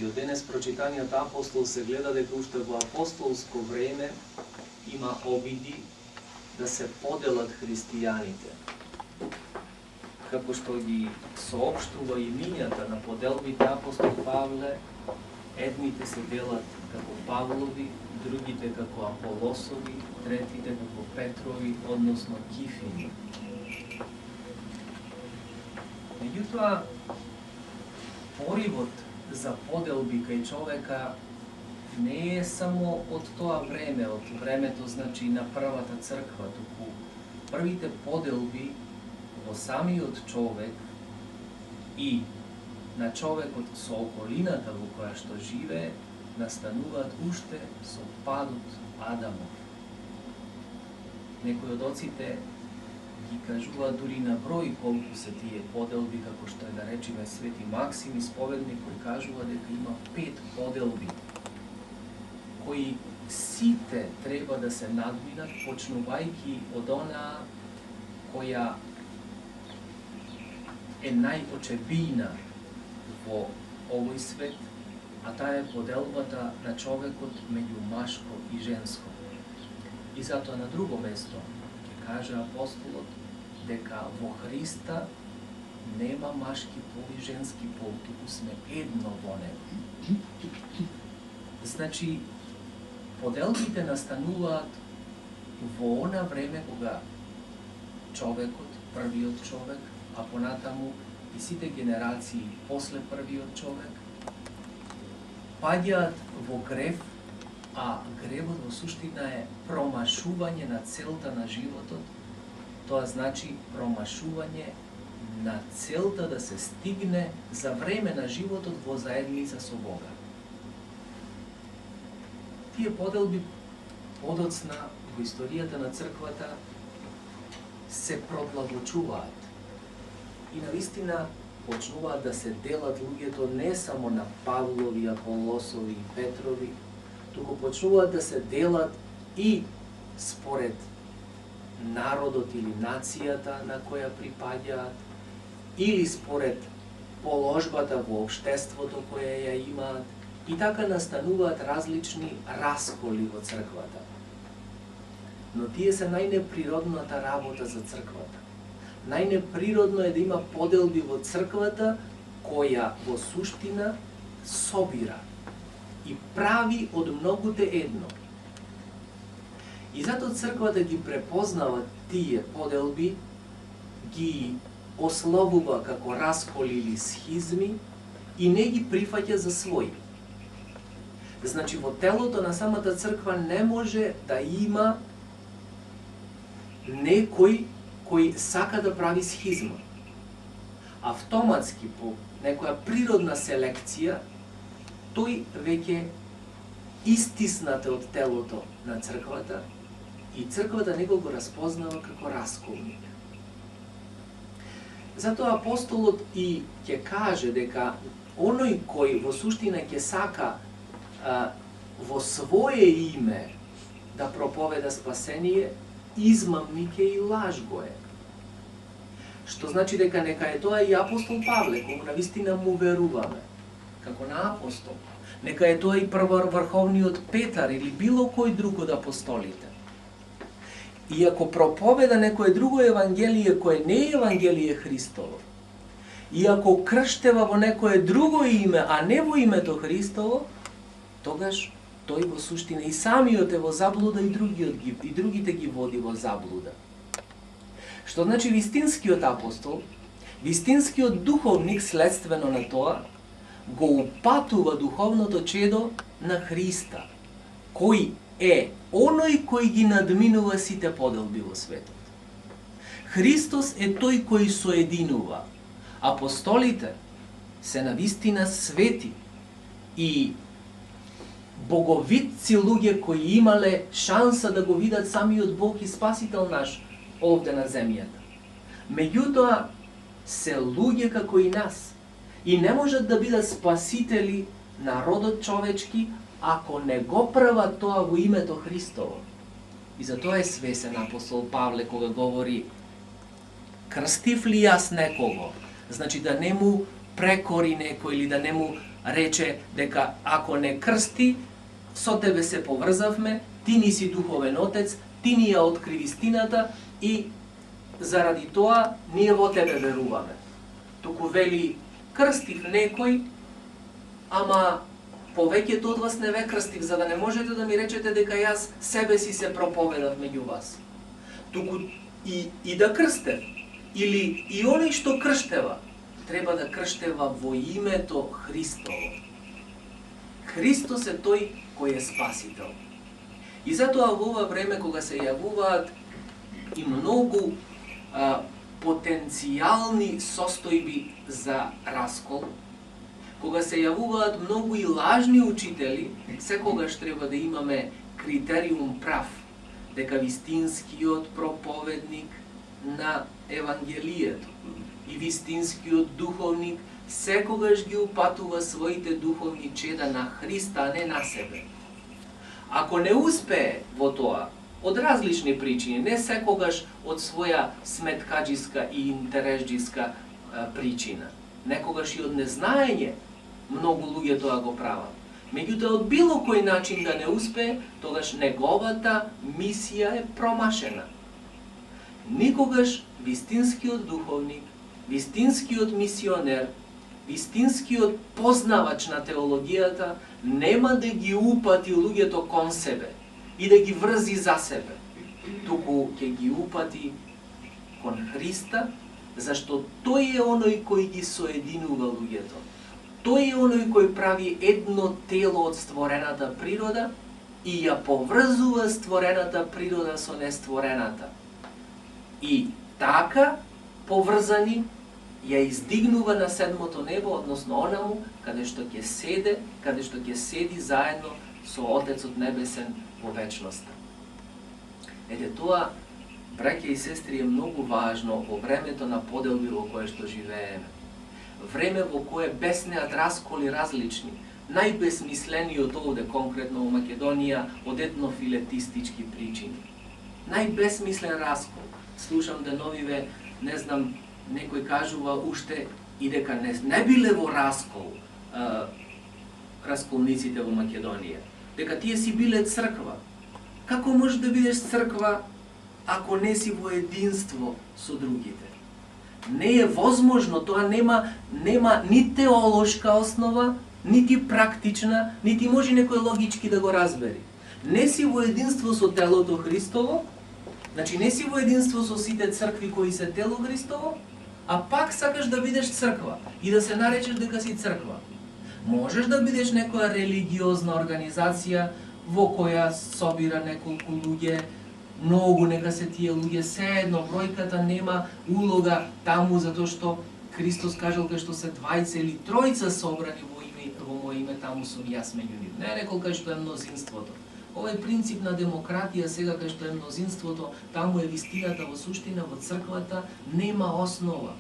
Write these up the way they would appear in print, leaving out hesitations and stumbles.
И од денес прочитаниот апостол се гледа дека уште во апостолско време има обиди да се поделат христијаните. Како што ги соопштува имињата на поделбите апостол Павле, едните се делат како Павлови, другите како Аполосови, третите како Петрови, односно Кифини. Меѓутоа, поривот за поделби кај човека не е само од тоа време, од времето значи на првата црква, туку првите поделби во самиот човек и на човекот со околината во која што живее настануваат уште со падот Адамов. Некои од оците ги кажува дури на број колку се тие поделби, како што е да речеме Свети Максим исповедник, кој кажува дека има 5 поделби, кои сите треба да се надминат, почнувајќи од онаа која е најочебијна во овој свет, а таа е поделбата на човекот меѓу машко и женско. И затоа на друго место ќе каже апостолот дека во Христа нема машки пол и женски пол, туку сме едно во него. Значи, поделбите настануваат во она време кога човекот, првиот човек, а понатаму и сите генерации после првиот човек, паѓаат во грев, а гревот во суштина е промашување на целта на животот. Тоа значи промашување на целта да се стигне за време на животот во заедница со Бога. Тие поделби подоцна во историјата на црквата се продлабочуваат. И навистина почнуваат да се делат луѓето не само на Павлови, Аполосови и Петрови, туку почнуваат да се делат и според народот или нацијата на која припаѓаат, или според положбата во општеството која ја имаат, и така настануваат различни расколи во црквата. Но тие се најнеприродната работа за црквата. Најнеприродно е да има поделби во црквата која во суштина собира и прави од многуте едно. И затоа црквата ги препознава тие поделби, ги ословува како расколи или схизми и не ги прифаќа за своји. Значи, во телото на самата црква не може да има некој кој сака да прави схизма. Автоматски, по некоја природна селекција, тој веќе истиснате од телото на црквата и црквата него го распознава како расколник. Затоа апостолот и ќе каже дека оној кој во суштина ќе сака во свое име да проповеда спасение, измамник е и лаж го е. Што значи дека нека е тоа и апостол Павле, кому навистина му веруваме, како на апостол. Нека е тоа и првоврховниот Петар или било кој друг од апостолите. И ако проповеда некое друго евангелие кое не е евангелие Христово, и ако крштева во некое друго име, а не во името Христово, тогаш тој во суштина и самиот е во заблуда и другите ги води во заблуда. Што значи вистинскиот апостол, вистинскиот духовник следствено на тоа, го упатува духовното чедо на Христа, кој е оној кој ги надминува сите поделби во светот. Христос е тој кој соединува. Апостолите се навистина свети и боговитци луѓе кои имале шанса да го видат самиот Бог и Спасител наш овде на земјата. Меѓутоа, се луѓе како и нас и не можат да бидат спасители на родот човечки ако не го прават тоа во името Христово. И затоа е свесен апостол Павле кога говори: крстив ли јас некого? Значи да не му прекори некој или да не му рече дека ако не крсти, со тебе се поврзавме, ти ни си духовен отец, ти ни ја откри вистината и заради тоа ние во тебе веруваме. Туку вели, крстив некој, ама повеќето од вас не ве крстив, за да не можете да ми речете дека јас себе си се проповедав меѓу вас. Туку и да крстев, или и оној што крштева, треба да крштева во името Христово. Христос е тој кој е спасител. И затоа во ова време кога се јавуваат и многу потенцијални состојби за раскол, кога се јавуваат многу и лажни учители, секогаш треба да имаме критериум прав, дека вистинскиот проповедник на Евангелието и вистинскиот духовник секогаш ги упатува своите духовни чеда на Христа, а не на себе. Ако не успее во тоа, од различни причини, не секогаш од своја сметкаджиска и интересџиска причина, некогаш и од незнаење, многу луѓе тоа го прават. Меѓутоа, од било кој начин да не успее, тогаш неговата мисија е промашена. Никогаш вистинскиот духовник, вистинскиот мисионер, вистинскиот познавач на теологијата нема да ги упати луѓето кон себе и да ги врзи за себе, туку ќе ги упати кон Христа, зашто тој е оној кој ги соединува луѓето. Тој е оној кој прави едно тело од створената природа и ја поврзува створената природа со нестворената. И така, поврзани, ја издигнува на седмото небо, односно онаму, каде што ќе седе, каде што ќе седи заедно со Отецот Небесен во вечноста. Ете тоа, браќа и сестри, е многу важно во времето на поделби во кое што живееме. Време во кое беснеат расколи различни, најбесмислениот овде, конкретно во Македонија, од етнофилетистички причини. Најбесмислен раскол. Слушам деновиве, не знам, некој кажува уште и дека не биле во раскол расколниците во Македонија. Дека тие си биле црква. Како можеш да бидеш црква ако не си во единство со другите? Не е возможно, тоа нема ни теолошка основа, нити практична, нити може некој логички да го разбери. Не си во единство со телото Христово, значи не си во единство со сите цркви кои се тело Христово, а пак сакаш да бидеш црква и да се наречеш дека си црква. Можеш да бидеш некоја религиозна организација во која собира неколку луѓе, многу нека се тие луѓе, седно бројката нема улога таму, затоа што Христос кажал кај што се двајца или тројца собрани во моје име, таму сум јас меѓу нив. Не е рекол кај што е мнозинството. Овој принцип на демократија сега кај што е мнозинството, таму е вистината, во суштина во црквата нема основа.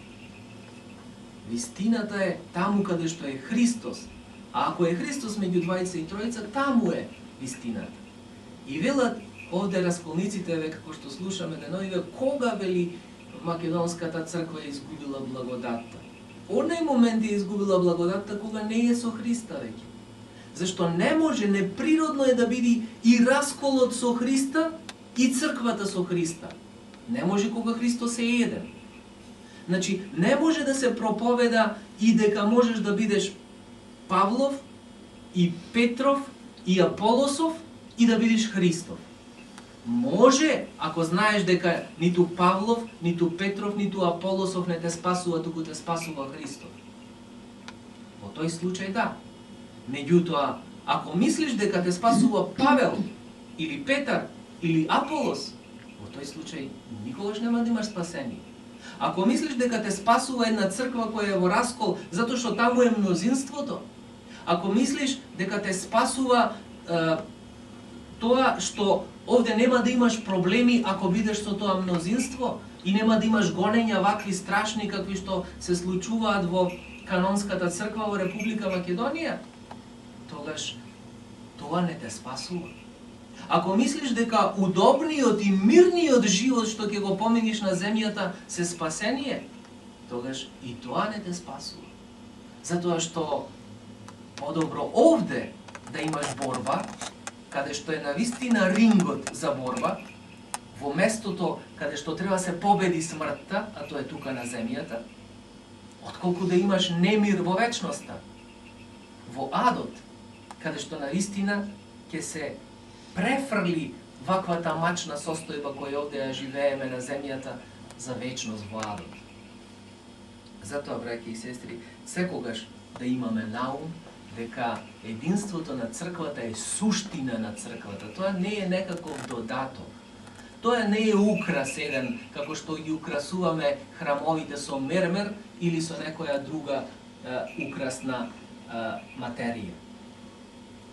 Вистината е таму каде што е Христос. А ако е Христос меѓу двајца и тројца, таму е вистината. И велат овде расколниците, како што слушаме деновиве, кога вели македонската црква е изгубила благодатта? Онај момент е изгубила благодатта кога не е со Христа веќе. Зашто не може, неприродно е да биде и расколот со Христа и црквата со Христа. Не може кога Христос е еден. Значи, не може да се проповеда и дека можеш да бидеш Павлов и Петров и Аполосов и да бидеш Христов. Може, ако знаеш дека ниту Павлов, ниту Петров, ниту Аполосов не те спасува, туку те спасува Христов. Во тој случај да. Меѓутоа, ако мислиш дека те спасува Павел, или Петар, или Аполос, во тој случај никогаш нема да имаш спасение. Ако мислиш дека те спасува една црква која е во раскол, затоа што таму е мнозинството, ако мислиш дека те спасува тоа што овде нема да имаш проблеми ако бидеш со тоа мнозинство и нема да имаш гонења вакви страшни какви што се случуваат во канонската црква во Република Македонија, тогаш тоа не те спасува. Ако мислиш дека удобниот и мирниот живот што ќе го поминиш на земјата се спасение, тогаш и тоа не те спасува. Затоа што Подобро овде да имаш борба, каде што е навистина рингот за борба, во местото каде што треба се победи смртта, а тоа е тука на земјата, отколку да имаш немир во вечноста, во адот, каде што навистина ќе се префрли ваквата мачна состојба која овде ја живееме на земјата за вечност во адот. Затоа, браќи и сестри, секогаш да имаме на ум дека единството на црквата е суштина на црквата. Тоа не е некаков додаток. Тоа не е украс еден, како што ги украсуваме храмовите со мермер или со некоја друга украсна материја.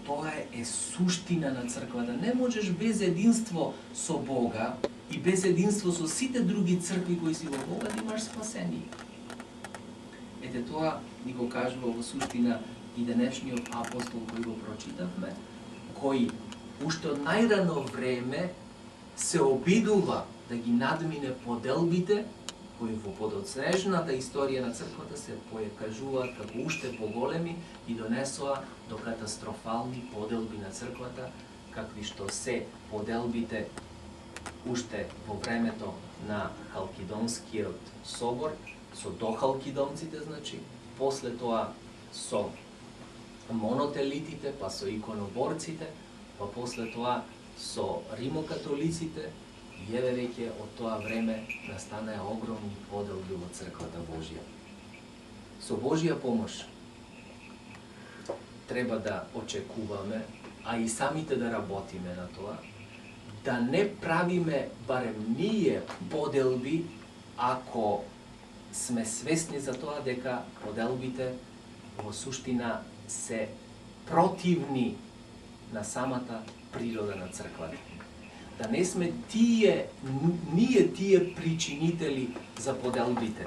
Тоа е суштина на црквата. Не можеш без единство со Бога и без единство со сите други цркви кои си во Бога да имаш спасение. Ете тоа ни го кажува во суштина и денешниот апостол кој го прочитавме, кој уште од најрано време се обидува да ги надмине поделбите кои во подоцнежната историја на црквата се покажуваат како уште поголеми и донесоа до катастрофални поделби на црквата, какви што се поделбите уште во времето на Халкидонскиот собор, со дохалкидонците, значи, после тоа со монотелитите, па со иконоборците, па после тоа со римокатолиците, и еве веќе од тоа време настанаа огромни поделби во црквата Божја. Со Божја помош треба да очекуваме, а и самите да работиме на тоа, да не правиме барем ние поделби, ако сме свесни за тоа дека поделбите во суштина се противни на самата природа на црквата. Да не сме ние тие причинители за поделбите.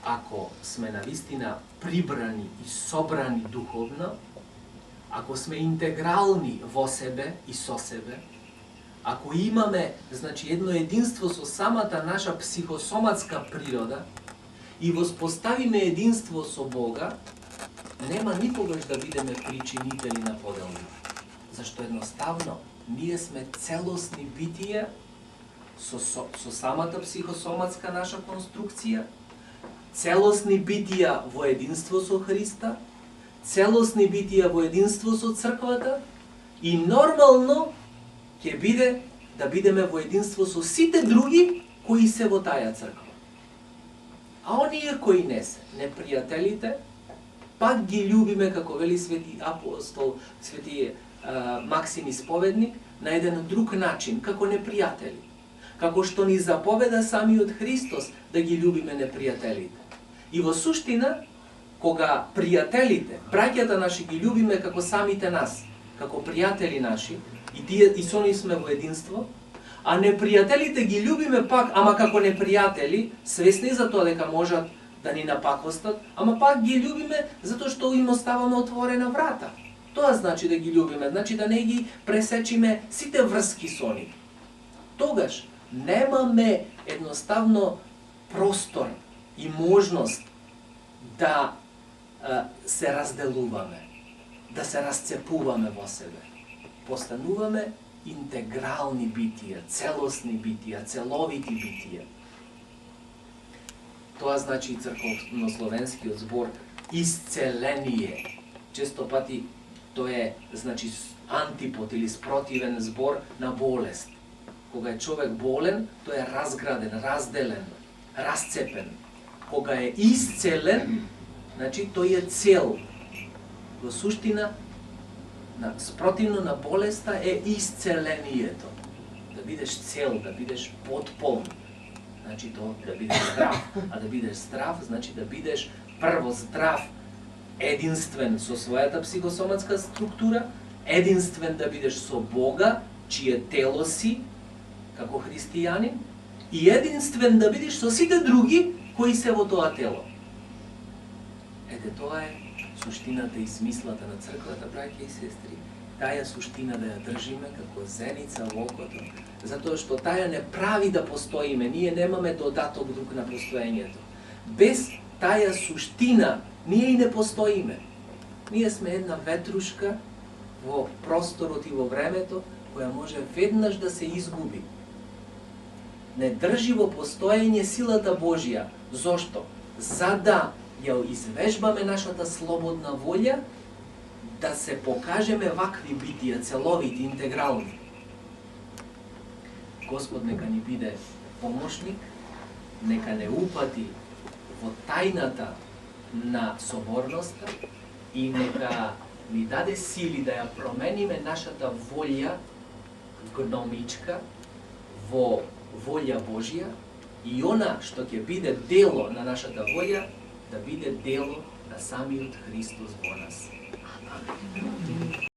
Ако сме навистина прибрани и собрани духовно, ако сме интегрални во себе и со себе, ако имаме, значи, едно единство со самата наша психосоматска природа и воспоставиме единство со Бога, нема никогаш да бидеме причинители на поделби. Зашто едноставно, ние сме целосни битија со самата психосоматска наша конструкција, целосни битија во единство со Христа, целосни битија во единство со црквата и нормално ќе биде да бидеме во единство со сите други кои се во таа црква. А оние кои не се, непријателите, пак ги љубиме, како вели свети апостол, свети Максим Исповедник, на еден друг начин, како непријатели. Како што ни заповеда самиот Христос да ги љубиме непријателите. И во суштина, кога пријателите, браќата наши ги љубиме како самите нас, како пријатели наши, и со нив сме во единство, а непријателите ги љубиме пак, ама како непријатели, свесни за тоа дека можат да ни напакостат, ама пак ги љубиме затоа што им оставаме отворена врата. Тоа значи да ги љубиме, значи да не ги пресечиме сите врски со нив. Тогаш немаме едноставно простор и можност да се разделуваме, да се расцепуваме во себе. Постануваме интегрални битија, целосни битија, целовити битија. Тоа значи црковнословенскиот збор исцеление. Често пати тоа е, значи, антипод или спротивен збор на болест. Кога е човек болен, тој е разграден, разделен, расцепен. Кога е исцелен, значи тој е цел. Во суштина, спротивно на болеста е исцелението. Да бидеш цел, да бидеш потполн. Значи тоа да бидеш здрав. А да бидеш здрав, значи да бидеш прво здрав, единствен со својата психосоматска структура, единствен да бидеш со Бога, чие тело си, како христијанин, и единствен да бидеш со сите други кои се во тоа тело. Ете, тоа е суштината и смислата на црквата, браќа и сестри. Таа суштина да ја држиме како зеница во окото, затоа што таа не прави да постоиме, ние немаме додаток друг на постоењето. Без таа суштина ние и не постоиме. Ние сме една ветрушка во просторот и во времето, која може веднаш да се изгуби. Не држи во постоење силата Божја. Зошто? За да ја извежбаме нашата слободна волја, да се покажеме вакви битија, целовити, интегрални. Господ нека ни биде помошник, нека не упати во тајната на соборноста и нека ни даде сили да ја промениме нашата волја гномичка во волја Божја и она што ќе биде дело на нашата волја да биде дело на самиот Христос во нас. Амин.